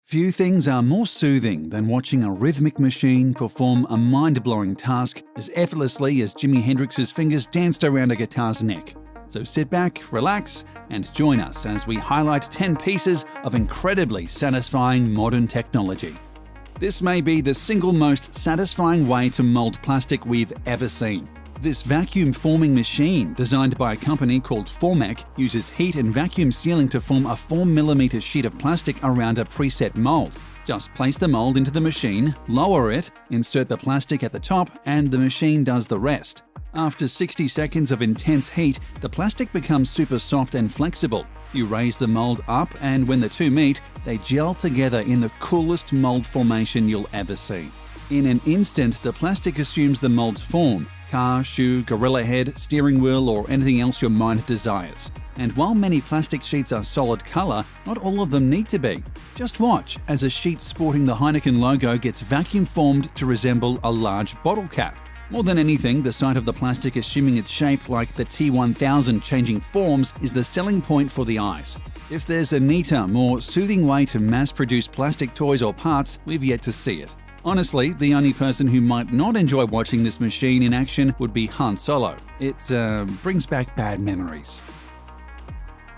Few things are more soothing than watching a rhythmic machine perform a mind-blowing task as effortlessly as Jimi Hendrix's fingers danced around a guitar's neck. So sit back, relax, and join us as we highlight 10 pieces of incredibly satisfying modern technology. This may be the single most satisfying way to mold plastic we've ever seen. This vacuum forming machine, designed by a company called Formec, uses heat and vacuum sealing to form a 4mm sheet of plastic around a preset mold. Just place the mold into the machine, lower it, insert the plastic at the top, and the machine does the rest. After 60 seconds of intense heat, the plastic becomes super soft and flexible. You raise the mold up, and when the two meet, they gel together in the coolest mold formation you'll ever see. In an instant, the plastic assumes the mold's form: car, shoe, gorilla head, steering wheel, or anything else your mind desires. And while many plastic sheets are solid color, not all of them need to be. Just watch as a sheet sporting the Heineken logo gets vacuum formed to resemble a large bottle cap. More than anything, the sight of the plastic assuming its shape like the T1000 changing forms is the selling point for the eyes. If there's a neater, more soothing way to mass-produce plastic toys or parts, we've yet to see it. Honestly, the only person who might not enjoy watching this machine in action would be Han Solo. It brings back bad memories.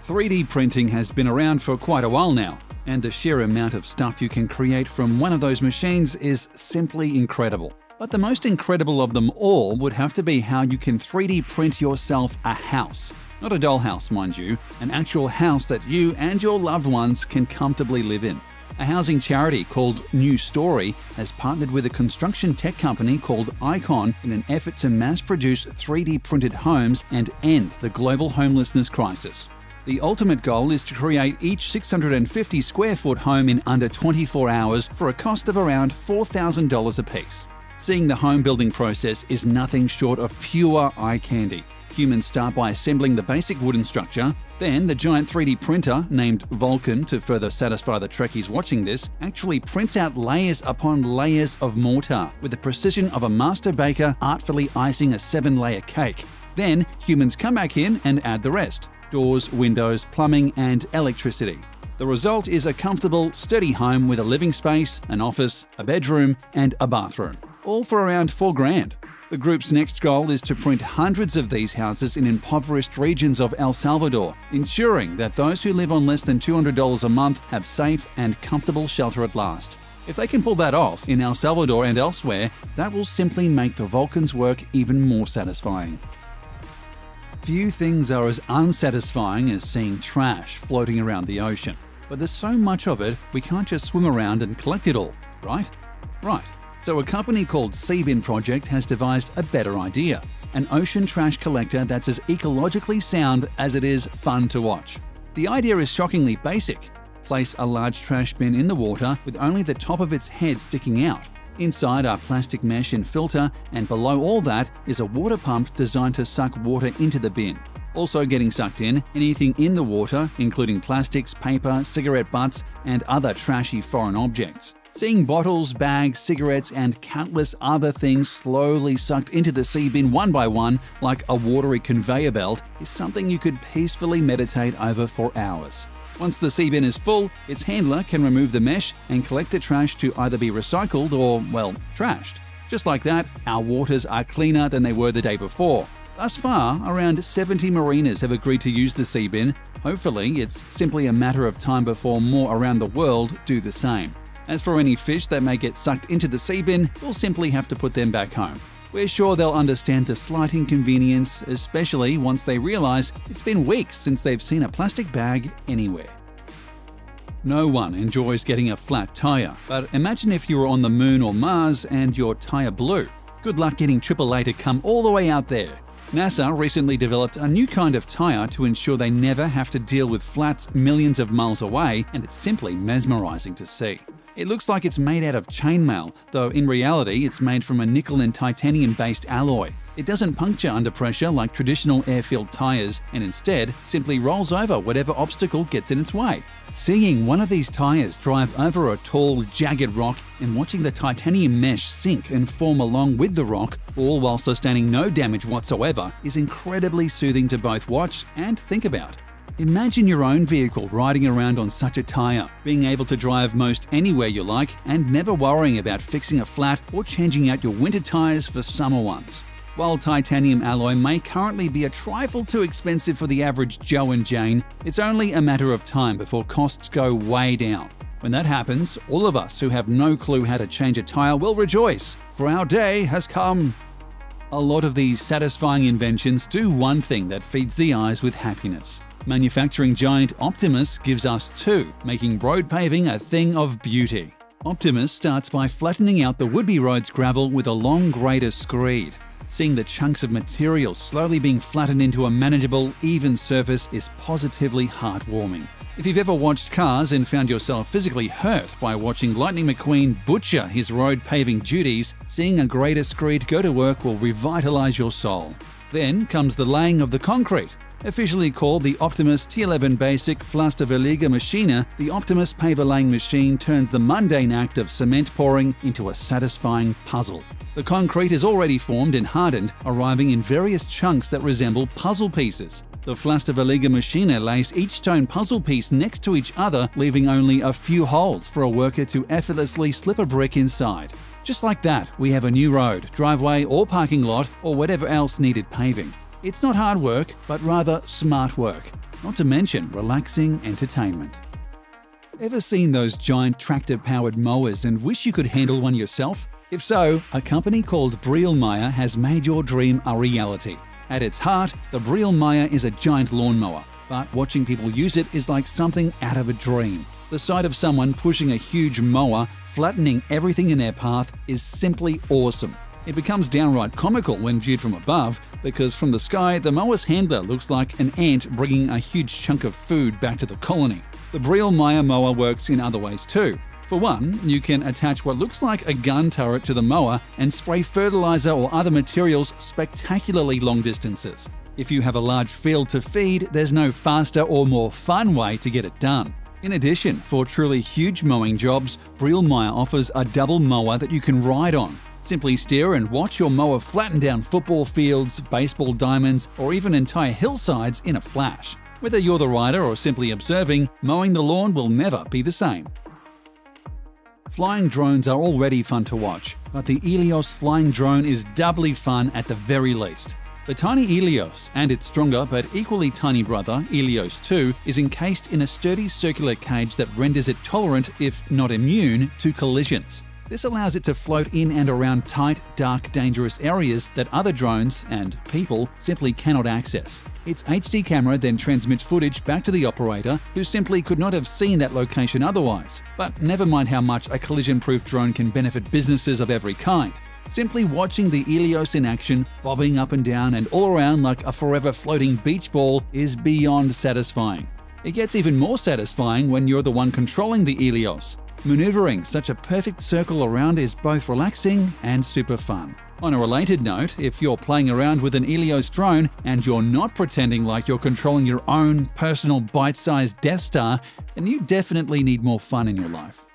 3D printing has been around for quite a while now, and the sheer amount of stuff you can create from one of those machines is simply incredible. But the most incredible of them all would have to be how you can 3D print yourself a house. Not a dollhouse, mind you, an actual house that you and your loved ones can comfortably live in. A housing charity called New Story has partnered with a construction tech company called Icon in an effort to mass-produce 3D printed homes and end the global homelessness crisis. The ultimate goal is to create each 650 square foot home in under 24 hours for a cost of around $4,000 apiece. Seeing the home building process is nothing short of pure eye candy. Humans start by assembling the basic wooden structure. Then the giant 3D printer, named Vulcan to further satisfy the Trekkies watching this, actually prints out layers upon layers of mortar with the precision of a master baker artfully icing a 7-layer cake. Then humans come back in and add the rest: doors, windows, plumbing, and electricity. The result is a comfortable, sturdy home with a living space, an office, a bedroom, and a bathroom, all for around $4,000. The group's next goal is to print hundreds of these houses in impoverished regions of El Salvador, ensuring that those who live on less than $200 a month have safe and comfortable shelter at last. If they can pull that off in El Salvador and elsewhere, that will simply make the Vulcan's work even more satisfying. Few things are as unsatisfying as seeing trash floating around the ocean. But there's so much of it, we can't just swim around and collect it all, right? Right. So a company called Seabin Project has devised a better idea: an ocean trash collector that's as ecologically sound as it is fun to watch. The idea is shockingly basic. Place a large trash bin in the water with only the top of its head sticking out. Inside are plastic mesh and filter, and below all that is a water pump designed to suck water into the bin. Also getting sucked in, anything in the water, including plastics, paper, cigarette butts, and other trashy foreign objects. Seeing bottles, bags, cigarettes, and countless other things slowly sucked into the sea bin one by one like a watery conveyor belt is something you could peacefully meditate over for hours. Once the sea bin is full, its handler can remove the mesh and collect the trash to either be recycled or, well, trashed. Just like that, our waters are cleaner than they were the day before. Thus far, around 70 marinas have agreed to use the sea bin. Hopefully, it's simply a matter of time before more around the world do the same. As for any fish that may get sucked into the sea bin, we'll simply have to put them back home. We're sure they'll understand the slight inconvenience, especially once they realize it's been weeks since they've seen a plastic bag anywhere. No one enjoys getting a flat tire, but imagine if you were on the moon or Mars and your tire blew. Good luck getting AAA to come all the way out there. NASA recently developed a new kind of tire to ensure they never have to deal with flats millions of miles away, and it's simply mesmerizing to see. It looks like it's made out of chainmail, though in reality it's made from a nickel and titanium-based alloy. It doesn't puncture under pressure like traditional air-filled tires, and instead simply rolls over whatever obstacle gets in its way. Seeing one of these tires drive over a tall, jagged rock and watching the titanium mesh sink and form along with the rock, all while sustaining no damage whatsoever, is incredibly soothing to both watch and think about. Imagine your own vehicle riding around on such a tyre, being able to drive most anywhere you like and never worrying about fixing a flat or changing out your winter tyres for summer ones. While titanium alloy may currently be a trifle too expensive for the average Joe and Jane, it's only a matter of time before costs go way down. When that happens, all of us who have no clue how to change a tyre will rejoice, for our day has come. A lot of these satisfying inventions do one thing that feeds the eyes with happiness. Manufacturing giant Optimus gives us two, making road paving a thing of beauty. Optimus starts by flattening out the would-be road's gravel with a long grader screed. Seeing the chunks of material slowly being flattened into a manageable, even surface is positively heartwarming. If you've ever watched Cars and found yourself physically hurt by watching Lightning McQueen butcher his road paving duties, seeing a grader screed go to work will revitalize your soul. Then comes the laying of the concrete. Officially called the Optimus T11 Basic Pflasterverleger Maschine, the Optimus paver laying machine turns the mundane act of cement pouring into a satisfying puzzle. The concrete is already formed and hardened, arriving in various chunks that resemble puzzle pieces. The Pflasterverleger Maschine lays each stone puzzle piece next to each other, leaving only a few holes for a worker to effortlessly slip a brick inside. Just like that, we have a new road, driveway or parking lot or whatever else needed paving. It's not hard work, but rather smart work, not to mention relaxing entertainment. Ever seen those giant tractor-powered mowers and wish you could handle one yourself? If so, a company called Brielmaier has made your dream a reality. At its heart, the Brielmaier is a giant lawnmower, but watching people use it is like something out of a dream. The sight of someone pushing a huge mower, flattening everything in their path, is simply awesome. It becomes downright comical when viewed from above, because from the sky, the mower's handler looks like an ant bringing a huge chunk of food back to the colony. The Brielmaier mower works in other ways too. For one, you can attach what looks like a gun turret to the mower and spray fertilizer or other materials spectacularly long distances. If you have a large field to feed, there's no faster or more fun way to get it done. In addition, for truly huge mowing jobs, Brielmaier offers a double mower that you can ride on. Simply steer and watch your mower flatten down football fields, baseball diamonds, or even entire hillsides in a flash. Whether you're the rider or simply observing, mowing the lawn will never be the same. Flying drones are already fun to watch, but the Ilios flying drone is doubly fun at the very least. The tiny Ilios and its stronger but equally tiny brother, Ilios 2, is encased in a sturdy circular cage that renders it tolerant, if not immune, to collisions. This allows it to float in and around tight, dark, dangerous areas that other drones and people simply cannot access. Its HD camera then transmits footage back to the operator, who simply could not have seen that location otherwise. But never mind how much a collision-proof drone can benefit businesses of every kind. Simply watching the Ilios in action, bobbing up and down and all around like a forever floating beach ball, is beyond satisfying. It gets even more satisfying when you're the one controlling the Ilios. Maneuvering such a perfect circle around is both relaxing and super fun. On a related note, if you're playing around with an Ilios drone and you're not pretending like you're controlling your own personal bite-sized Death Star, then you definitely need more fun in your life.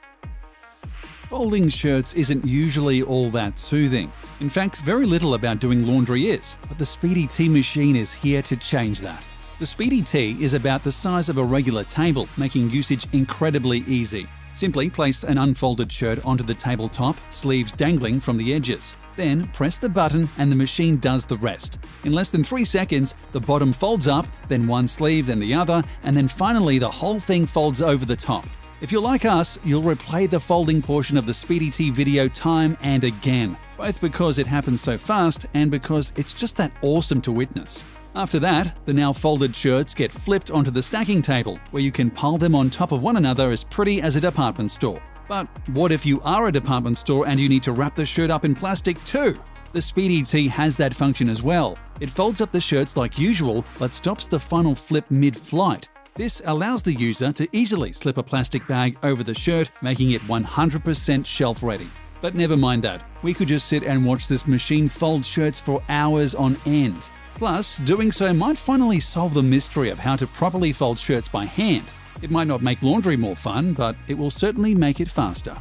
Folding shirts isn't usually all that soothing. In fact, very little about doing laundry is, but the Speedy Tea machine is here to change that. The Speedy Tea is about the size of a regular table, making usage incredibly easy. Simply place an unfolded shirt onto the tabletop, sleeves dangling from the edges. Then press the button and the machine does the rest. In less than 3 seconds, the bottom folds up, then one sleeve, then the other, and then finally the whole thing folds over the top. If you're like us, you'll replay the folding portion of the Speedy Tea video time and again, both because it happens so fast and because it's just that awesome to witness. After that, the now folded shirts get flipped onto the stacking table, where you can pile them on top of one another as pretty as a department store. But what if you are a department store and you need to wrap the shirt up in plastic too? The Speedy Tea has that function as well. It folds up the shirts like usual, but stops the final flip mid-flight. This allows the user to easily slip a plastic bag over the shirt, making it 100% shelf ready. But never mind that, we could just sit and watch this machine fold shirts for hours on end. Plus, doing so might finally solve the mystery of how to properly fold shirts by hand. It might not make laundry more fun, but it will certainly make it faster.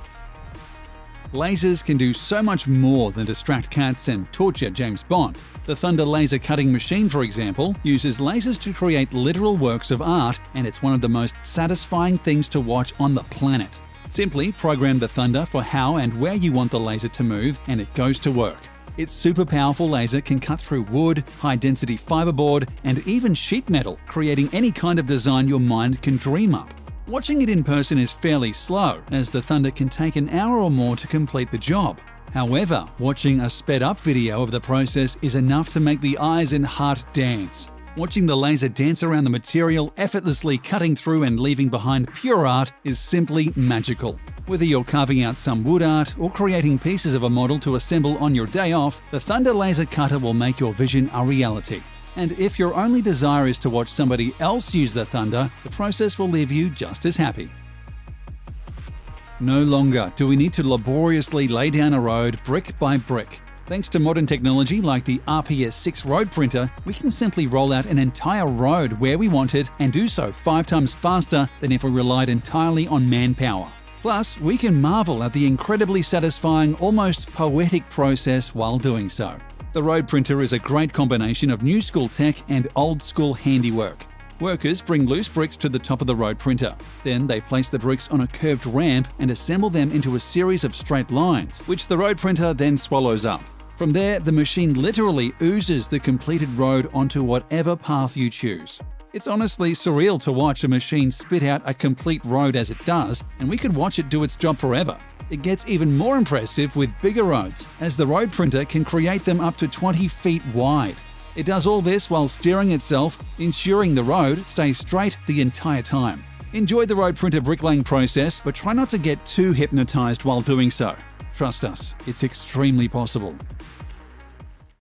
Lasers can do so much more than distract cats and torture James Bond. The Thunder laser cutting machine, for example, uses lasers to create literal works of art, and it's one of the most satisfying things to watch on the planet. Simply program the Thunder for how and where you want the laser to move, and it goes to work. Its super powerful laser can cut through wood, high-density fiberboard, and even sheet metal, creating any kind of design your mind can dream up. Watching it in person is fairly slow, as the Thunder can take an hour or more to complete the job. However, watching a sped-up video of the process is enough to make the eyes and heart dance. Watching the laser dance around the material, effortlessly cutting through and leaving behind pure art, is simply magical. Whether you're carving out some wood art or creating pieces of a model to assemble on your day off, the Thunder laser cutter will make your vision a reality. And if your only desire is to watch somebody else use the Thunder, the process will leave you just as happy. No longer do we need to laboriously lay down a road brick by brick. Thanks to modern technology like the RPS-6 road printer, we can simply roll out an entire road where we want it and do so 5 times faster than if we relied entirely on manpower. Plus, we can marvel at the incredibly satisfying, almost poetic process while doing so. The road printer is a great combination of new school tech and old school handiwork. Workers bring loose bricks to the top of the road printer. Then they place the bricks on a curved ramp and assemble them into a series of straight lines, which the road printer then swallows up. From there, the machine literally oozes the completed road onto whatever path you choose. It's honestly surreal to watch a machine spit out a complete road as it does, and we could watch it do its job forever. It gets even more impressive with bigger roads, as the road printer can create them up to 20 feet wide. It does all this while steering itself, ensuring the road stays straight the entire time. Enjoy the road printer bricklaying process, but try not to get too hypnotized while doing so. Trust us, it's extremely possible.